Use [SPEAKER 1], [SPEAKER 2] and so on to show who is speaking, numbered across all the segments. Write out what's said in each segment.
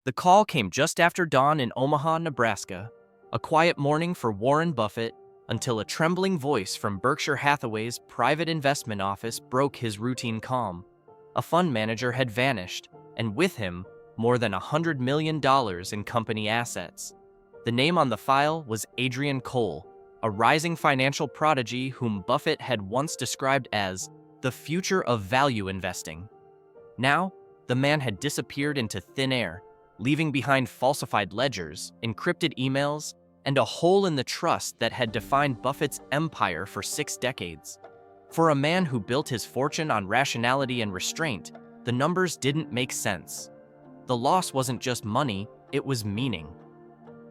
[SPEAKER 1] The call came just after dawn in Omaha, Nebraska, a quiet morning for Warren Buffett, until a trembling voice from Berkshire Hathaway's private investment office broke his routine calm. A fund manager had vanished, and with him, more than $100 million in company assets. The name on the file was Adrian Cole, a rising financial prodigy whom Buffett had once described as the future of value investing. Now, the man had disappeared into thin air, leaving behind falsified ledgers, encrypted emails, and a hole in the trust that had defined Buffett's empire for 6 decades. For a man who built his fortune on rationality and restraint, the numbers didn't make sense. The loss wasn't just money, it was meaning.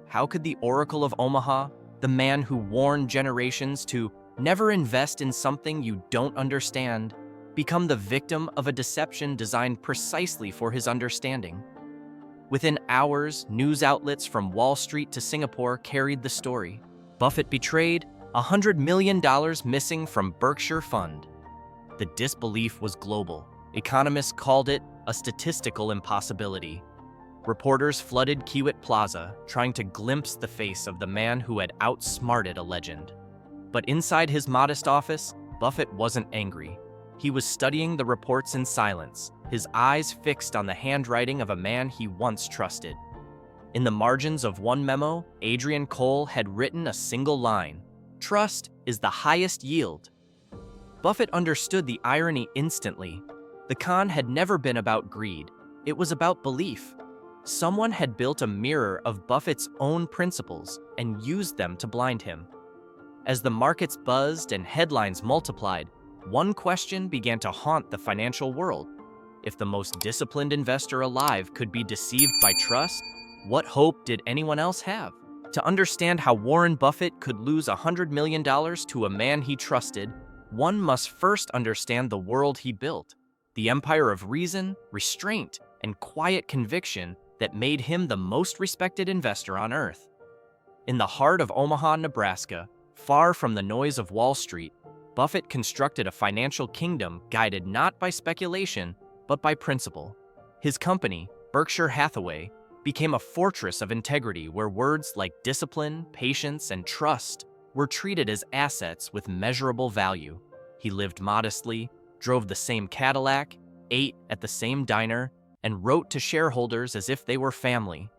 [SPEAKER 1] How could the Oracle of Omaha, the man who warned generations to never invest in something you don't understand, become the victim of a deception designed precisely for his understanding? Within hours, news outlets from Wall Street to Singapore carried the story. Buffett betrayed, $100 million missing from Berkshire Fund. The disbelief was global. Economists called it a statistical impossibility. Reporters flooded Kiewit Plaza, trying to glimpse the face of the man who had outsmarted a legend. But inside his modest office, Buffett wasn't angry. He was studying the reports in silence, his eyes fixed on the handwriting of a man he once trusted. In the margins of one memo, Adrian Cole had written a single line: "Trust is the highest yield." Buffett understood the irony instantly. The con had never been about greed. It was about belief. Someone had built a mirror of Buffett's own principles and used them to blind him. As the markets buzzed and headlines multiplied, one question began to haunt the financial world. If the most disciplined investor alive could be deceived by trust, what hope did anyone else have? To understand how Warren Buffett could lose $100 million to a man he trusted, one must first understand the world he built, the empire of reason, restraint, and quiet conviction that made him the most respected investor on earth. In the heart of Omaha, Nebraska, far from the noise of Wall Street, Buffett constructed a financial kingdom guided not by speculation, but by principle. His company, Berkshire Hathaway, became a fortress of integrity where words like discipline, patience, and trust were treated as assets with measurable value. He lived modestly, drove the same Cadillac, ate at the same diner, and wrote to shareholders as if they were family.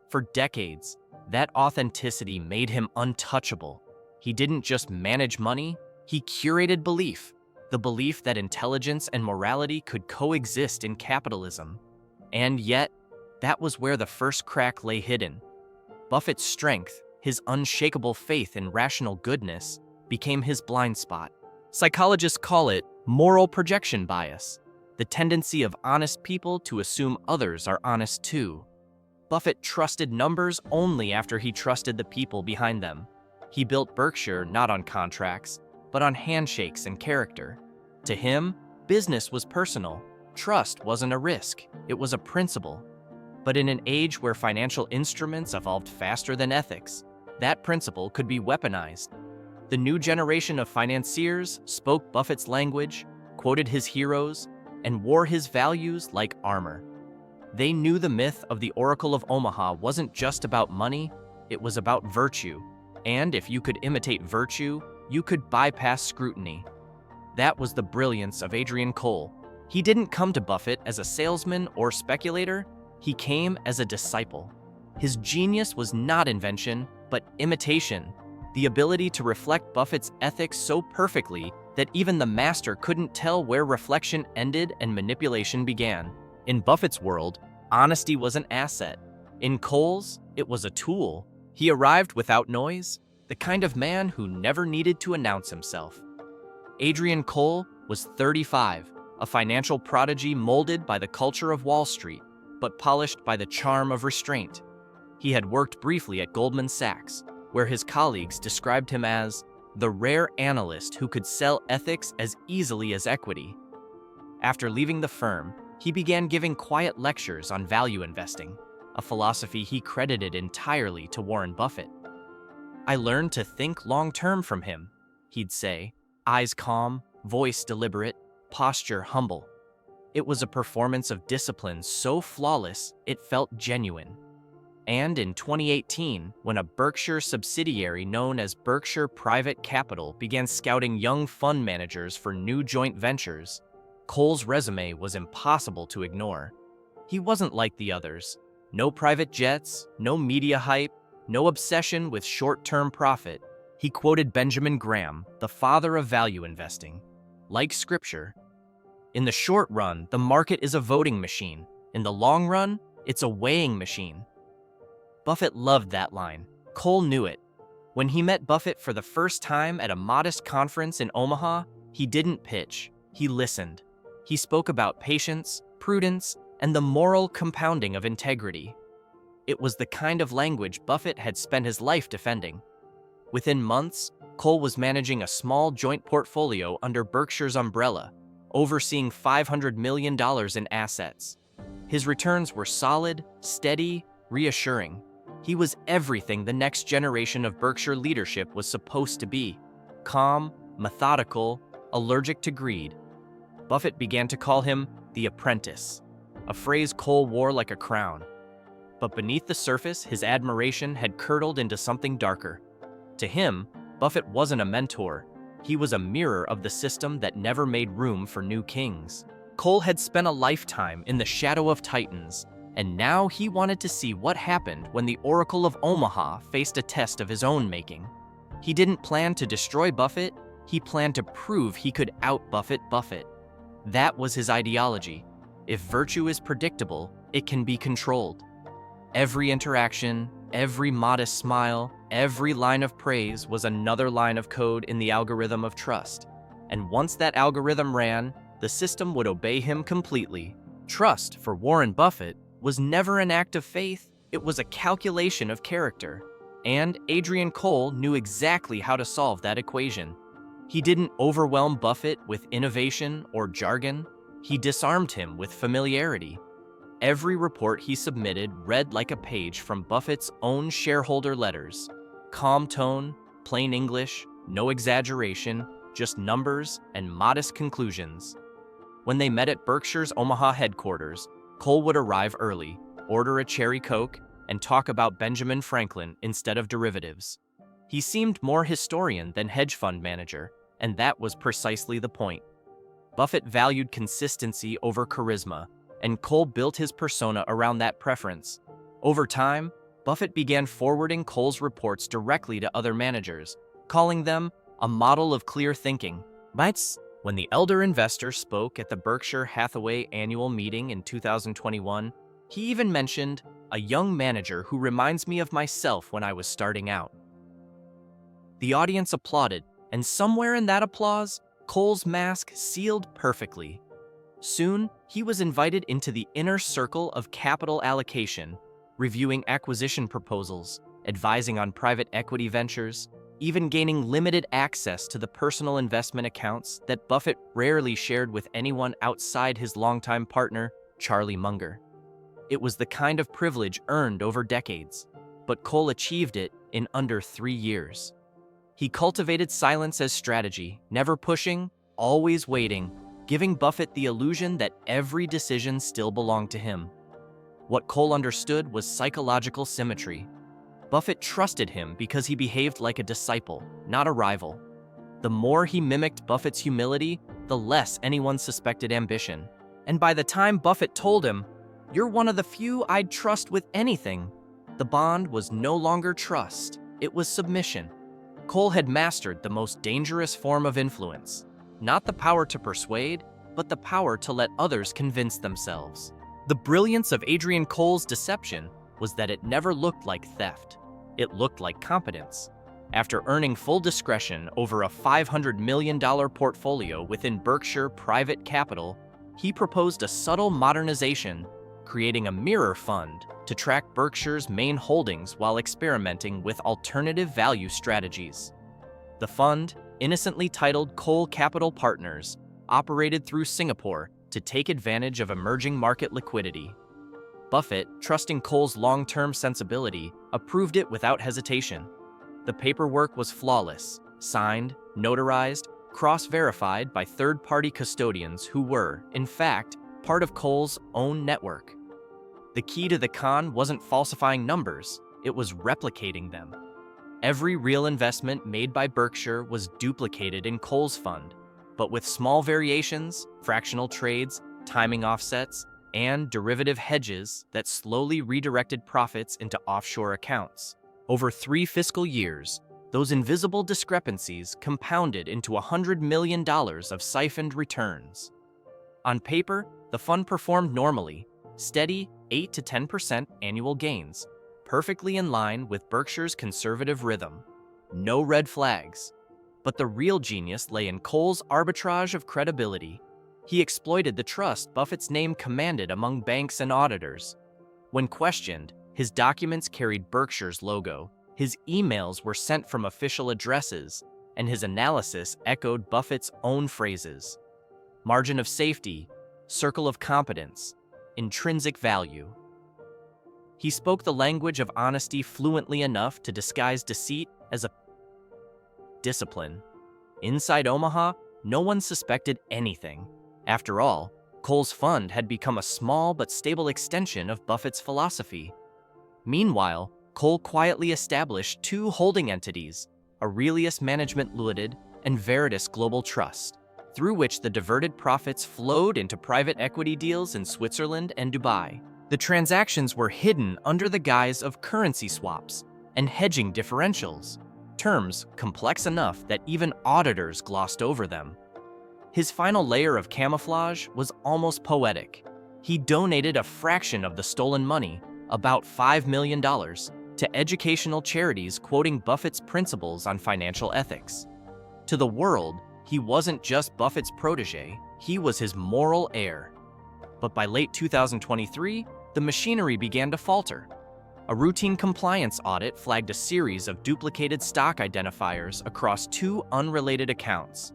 [SPEAKER 1] For decades, that authenticity made him untouchable. He didn't just manage money, he curated belief, the belief that intelligence and morality could coexist in capitalism. And yet, that was where the first crack lay hidden. Buffett's strength, his unshakable faith in rational goodness, became his blind spot. Psychologists call it moral projection bias, the tendency of honest people to assume others are honest too. Buffett trusted numbers only after he trusted the people behind them. He built Berkshire not on contracts, but on handshakes and character. To him, business was personal. Trust wasn't a risk, it was a principle. But in an age where financial instruments evolved faster than ethics, that principle could be weaponized. The new generation of financiers spoke Buffett's language, quoted his heroes, and wore his values like armor. They knew the myth of the Oracle of Omaha wasn't just about money, it was about virtue. And if you could imitate virtue, you could bypass scrutiny. That was the brilliance of Adrian Cole. He didn't come to Buffett as a salesman or speculator, he came as a disciple. His genius was not invention, but imitation, the ability to reflect Buffett's ethics so perfectly that even the master couldn't tell where reflection ended and manipulation began. In Buffett's world, honesty was an asset. In Cole's, it was a tool. He arrived without noise, the kind of man who never needed to announce himself. Adrian Cole was 35, a financial prodigy molded by the culture of Wall Street, but polished by the charm of restraint. He had worked briefly at Goldman Sachs, where his colleagues described him as the rare analyst who could sell ethics as easily as equity. After leaving the firm, he began giving quiet lectures on value investing, a philosophy he credited entirely to Warren Buffett. "I learned to think long-term from him," he'd say, eyes calm, voice deliberate, posture humble. It was a performance of discipline so flawless it felt genuine. And in 2018, when a Berkshire subsidiary known as Berkshire Private Capital began scouting young fund managers for new joint ventures, Cole's resume was impossible to ignore. He wasn't like the others. No private jets, no media hype, no obsession with short-term profit. He quoted Benjamin Graham, the father of value investing. Like scripture, in the short run, the market is a voting machine. In the long run, it's a weighing machine. Buffett loved that line. Cole knew it. When he met Buffett for the first time at a modest conference in Omaha, he didn't pitch, he listened. He spoke about patience, prudence, and the moral compounding of integrity. It was the kind of language Buffett had spent his life defending. Within months, Cole was managing a small joint portfolio under Berkshire's umbrella, overseeing $500 million in assets. His returns were solid, steady, reassuring. He was everything the next generation of Berkshire leadership was supposed to be: calm, methodical, allergic to greed. Buffett began to call him the apprentice, a phrase Cole wore like a crown. But beneath the surface, his admiration had curdled into something darker. To him, Buffett wasn't a mentor. He was a mirror of the system that never made room for new kings. Cole had spent a lifetime in the shadow of titans, and now he wanted to see what happened when the Oracle of Omaha faced a test of his own making. He didn't plan to destroy Buffett, he planned to prove he could out-Buffett Buffett. That was his ideology. If virtue is predictable, it can be controlled. Every interaction, every modest smile, every line of praise was another line of code in the algorithm of trust. And once that algorithm ran, the system would obey him completely. Trust, for Warren Buffett, was never an act of faith, it was a calculation of character. And Adrian Cole knew exactly how to solve that equation. He didn't overwhelm Buffett with innovation or jargon, he disarmed him with familiarity. Every report he submitted read like a page from Buffett's own shareholder letters. Calm tone, plain English, no exaggeration, just numbers and modest conclusions. When they met at Berkshire's Omaha headquarters, Cole would arrive early, order a cherry Coke, and talk about Benjamin Franklin instead of derivatives. He seemed more historian than hedge fund manager, and that was precisely the point. Buffett valued consistency over charisma, and Cole built his persona around that preference. Over time, Buffett began forwarding Cole's reports directly to other managers, calling them a model of clear thinking. When the elder investor spoke at the Berkshire Hathaway annual meeting in 2021, he even mentioned a young manager who reminds me of myself when I was starting out. The audience applauded, and somewhere in that applause, Cole's mask sealed perfectly. Soon, he was invited into the inner circle of capital allocation, reviewing acquisition proposals, advising on private equity ventures, even gaining limited access to the personal investment accounts that Buffett rarely shared with anyone outside his longtime partner, Charlie Munger. It was the kind of privilege earned over decades, but Cole achieved it in under 3 years. He cultivated silence as strategy, never pushing, always waiting, giving Buffett the illusion that every decision still belonged to him. What Cole understood was psychological symmetry. Buffett trusted him because he behaved like a disciple, not a rival. The more he mimicked Buffett's humility, the less anyone suspected ambition. And by the time Buffett told him, "You're one of the few I'd trust with anything," the bond was no longer trust, it was submission. Cole had mastered the most dangerous form of influence, not the power to persuade, but the power to let others convince themselves. The brilliance of Adrian Cole's deception was that it never looked like theft. It looked like competence. After earning full discretion over a $500 million portfolio within Berkshire Private Capital, he proposed a subtle modernization, creating a mirror fund to track Berkshire's main holdings while experimenting with alternative value strategies. The fund, innocently titled Cole Capital Partners, operated through Singapore to take advantage of emerging market liquidity. Buffett, trusting Cole's long-term sensibility, approved it without hesitation. The paperwork was flawless, signed, notarized, cross-verified by third-party custodians who were, in fact, part of Cole's own network. The key to the con wasn't falsifying numbers, it was replicating them. Every real investment made by Berkshire was duplicated in Cole's fund, but with small variations, fractional trades, timing offsets, and derivative hedges that slowly redirected profits into offshore accounts. Over 3 fiscal years, those invisible discrepancies compounded into $100 million of siphoned returns. On paper, the fund performed normally, steady 8 to 10% annual gains, perfectly in line with Berkshire's conservative rhythm. No red flags. But the real genius lay in Cole's arbitrage of credibility. He exploited the trust Buffett's name commanded among banks and auditors. When questioned, his documents carried Berkshire's logo, his emails were sent from official addresses, and his analysis echoed Buffett's own phrases. Margin of safety, circle of competence, intrinsic value. He spoke the language of honesty fluently enough to disguise deceit as a discipline. Inside Omaha, no one suspected anything. After all, Cole's fund had become a small but stable extension of Buffett's philosophy. Meanwhile, Cole quietly established 2 holding entities, Aurelius Management Limited and Veritas Global Trust, through which the diverted profits flowed into private equity deals in Switzerland and Dubai. The transactions were hidden under the guise of currency swaps and hedging differentials, terms complex enough that even auditors glossed over them. His final layer of camouflage was almost poetic. He donated a fraction of the stolen money, about $5 million, to educational charities quoting Buffett's principles on financial ethics. To the world, he wasn't just Buffett's protege, he was his moral heir. But by late 2023, the machinery began to falter. A routine compliance audit flagged a series of duplicated stock identifiers across 2 unrelated accounts.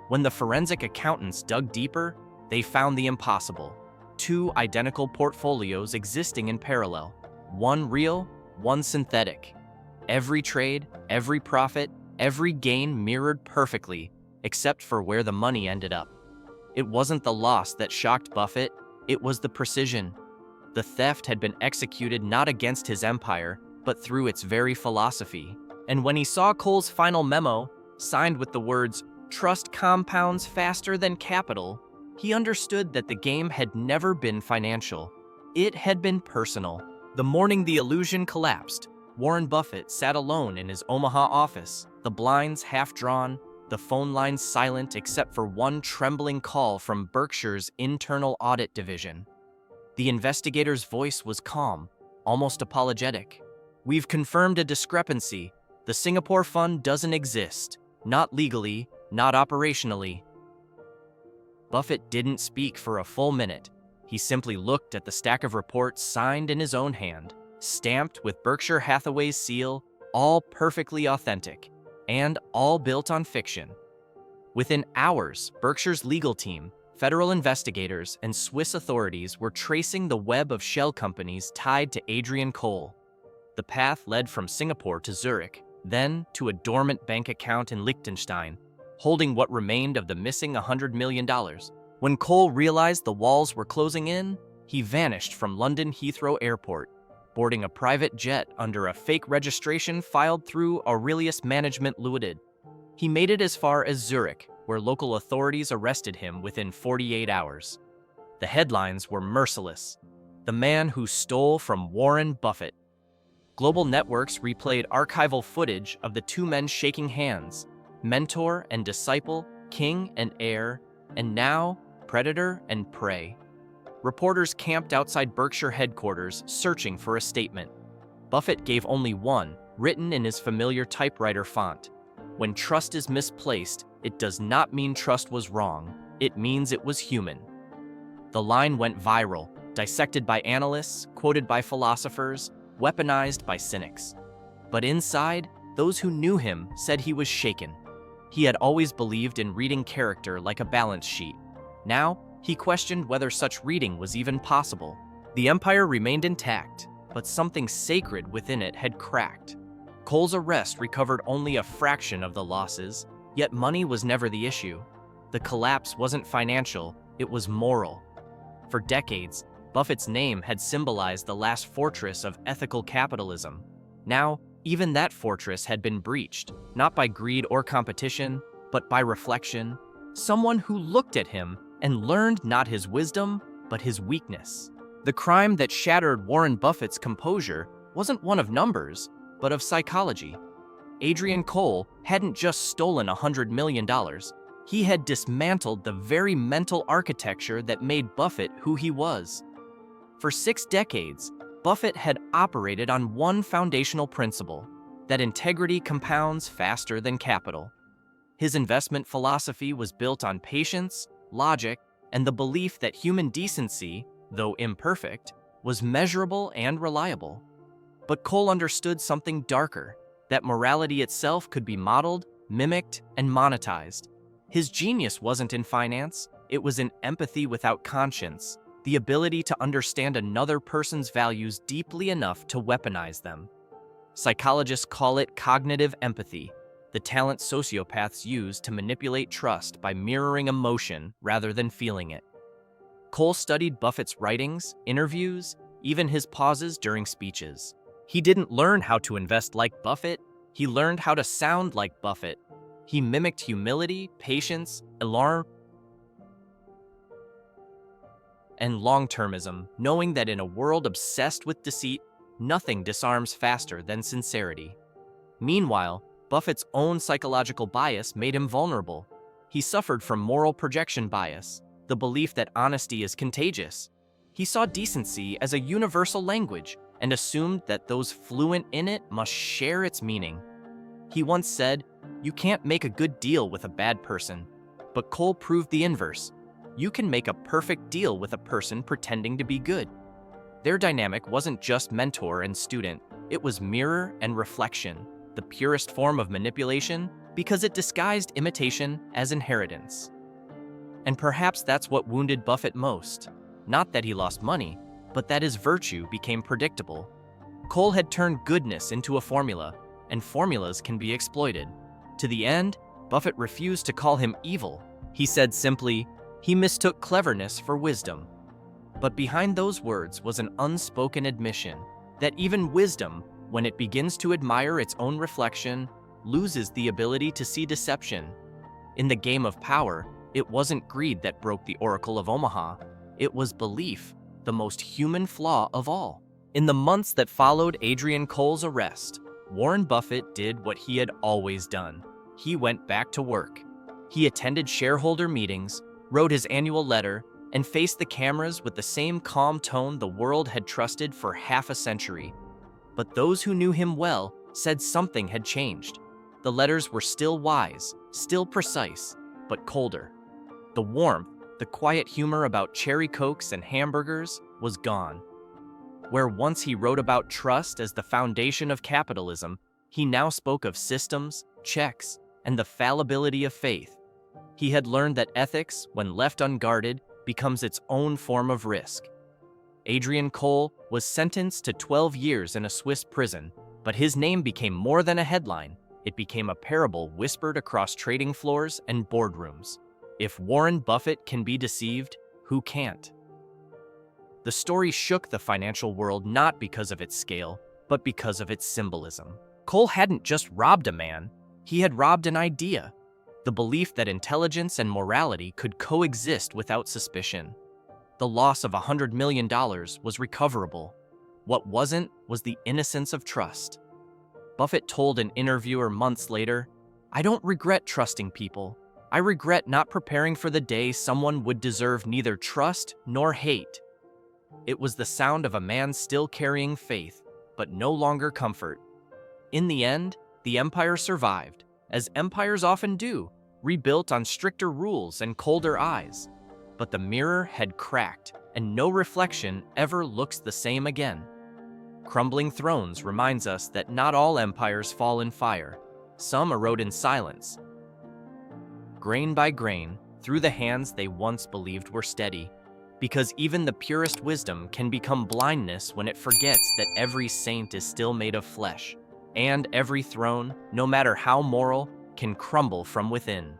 [SPEAKER 1] When the forensic accountants dug deeper, they found the impossible. 2 identical portfolios existing in parallel. One real, one synthetic. Every trade, every profit, every gain mirrored perfectly, except for where the money ended up. It wasn't the loss that shocked Buffett, it was the precision. The theft had been executed not against his empire, but through its very philosophy. And when he saw Cole's final memo, signed with the words, "Trust compounds faster than capital," he understood that the game had never been financial. It had been personal. The morning the illusion collapsed, Warren Buffett sat alone in his Omaha office, the blinds half drawn, the phone lines silent except for one trembling call from Berkshire's internal audit division. The investigator's voice was calm, almost apologetic. "We've confirmed a discrepancy. The Singapore fund doesn't exist. Not legally, not operationally." Buffett didn't speak for a full minute. He simply looked at the stack of reports signed in his own hand, stamped with Berkshire Hathaway's seal, all perfectly authentic, and all built on fiction. Within hours, Berkshire's legal team, federal investigators, and Swiss authorities were tracing the web of shell companies tied to Adrian Cole. The path led from Singapore to Zurich, then to a dormant bank account in Liechtenstein, holding what remained of the missing $100 million. When Cole realized the walls were closing in, he vanished from London Heathrow Airport, boarding a private jet under a fake registration filed through Aurelius Management Limited. He made it as far as Zurich, where local authorities arrested him within 48 hours. The headlines were merciless. "The man who stole from Warren Buffett." Global networks replayed archival footage of the 2 men shaking hands, mentor and disciple, king and heir, and now predator and prey. Reporters camped outside Berkshire headquarters searching for a statement. Buffett gave only one, written in his familiar typewriter font. "When trust is misplaced, it does not mean trust was wrong, it means it was human." The line went viral, dissected by analysts, quoted by philosophers, weaponized by cynics. But inside, those who knew him said he was shaken. He had always believed in reading character like a balance sheet. Now, he questioned whether such reading was even possible. The empire remained intact, but something sacred within it had cracked. Cole's arrest recovered only a fraction of the losses, yet money was never the issue. The collapse wasn't financial, it was moral. For decades, Buffett's name had symbolized the last fortress of ethical capitalism. Now, even that fortress had been breached, not by greed or competition, but by reflection. Someone who looked at him and learned not his wisdom, but his weakness. The crime that shattered Warren Buffett's composure wasn't one of numbers, but of psychology. Adrian Cole hadn't just stolen $100 million. He had dismantled the very mental architecture that made Buffett who he was. For 6 decades, Buffett had operated on one foundational principle, that integrity compounds faster than capital. His investment philosophy was built on patience, logic, and the belief that human decency, though imperfect, was measurable and reliable. But Cole understood something darker, that morality itself could be modeled, mimicked, and monetized. His genius wasn't in finance, it was in empathy without conscience, the ability to understand another person's values deeply enough to weaponize them. Psychologists call it cognitive empathy, the talent sociopaths use to manipulate trust by mirroring emotion rather than feeling it. Cole studied Buffett's writings, interviews, even his pauses during speeches. He didn't learn how to invest like Buffett, he learned how to sound like Buffett. He mimicked humility, patience, alarm, and long-termism, knowing that in a world obsessed with deceit, nothing disarms faster than sincerity. Meanwhile, Buffett's own psychological bias made him vulnerable. He suffered from moral projection bias, the belief that honesty is contagious. He saw decency as a universal language and assumed that those fluent in it must share its meaning. He once said, "You can't make a good deal with a bad person." But Cole proved the inverse. You can make a perfect deal with a person pretending to be good. Their dynamic wasn't just mentor and student, it was mirror and reflection, the purest form of manipulation because it disguised imitation as inheritance. And perhaps that's what wounded Buffett most. Not that he lost money, but that his virtue became predictable. Cole had turned goodness into a formula, and formulas can be exploited. To the end, Buffett refused to call him evil. He said simply, he mistook cleverness for wisdom. But behind those words was an unspoken admission that even wisdom, when it begins to admire its own reflection, loses the ability to see deception. In the game of power, it wasn't greed that broke the Oracle of Omaha. It was belief, the most human flaw of all. In the months that followed Adrian Cole's arrest, Warren Buffett did what he had always done. He went back to work. He attended shareholder meetings, wrote his annual letter, and faced the cameras with the same calm tone the world had trusted for half a century. But those who knew him well said something had changed. The letters were still wise, still precise, but colder. The warmth, the quiet humor about cherry cokes and hamburgers was gone. Where once he wrote about trust as the foundation of capitalism, he now spoke of systems, checks, and the fallibility of faith. He had learned that ethics, when left unguarded, becomes its own form of risk. Adrian Cole was sentenced to 12 years in a Swiss prison, but his name became more than a headline. It became a parable whispered across trading floors and boardrooms. If Warren Buffett can be deceived, who can't? The story shook the financial world not because of its scale, but because of its symbolism. Cole hadn't just robbed a man, he had robbed an idea. The belief that intelligence and morality could coexist without suspicion. The loss of $100 million was recoverable. What wasn't was the innocence of trust. Buffett told an interviewer months later, "I don't regret trusting people. I regret not preparing for the day someone would deserve neither trust nor hate." It was the sound of a man still carrying faith, but no longer comfort. In the end, the empire survived, as empires often do, rebuilt on stricter rules and colder eyes. But the mirror had cracked, and no reflection ever looks the same again. Crumbling Thrones reminds us that not all empires fall in fire. Some erode in silence. Grain by grain, through the hands they once believed were steady. Because even the purest wisdom can become blindness when it forgets that every saint is still made of flesh, and every throne, no matter how moral, can crumble from within.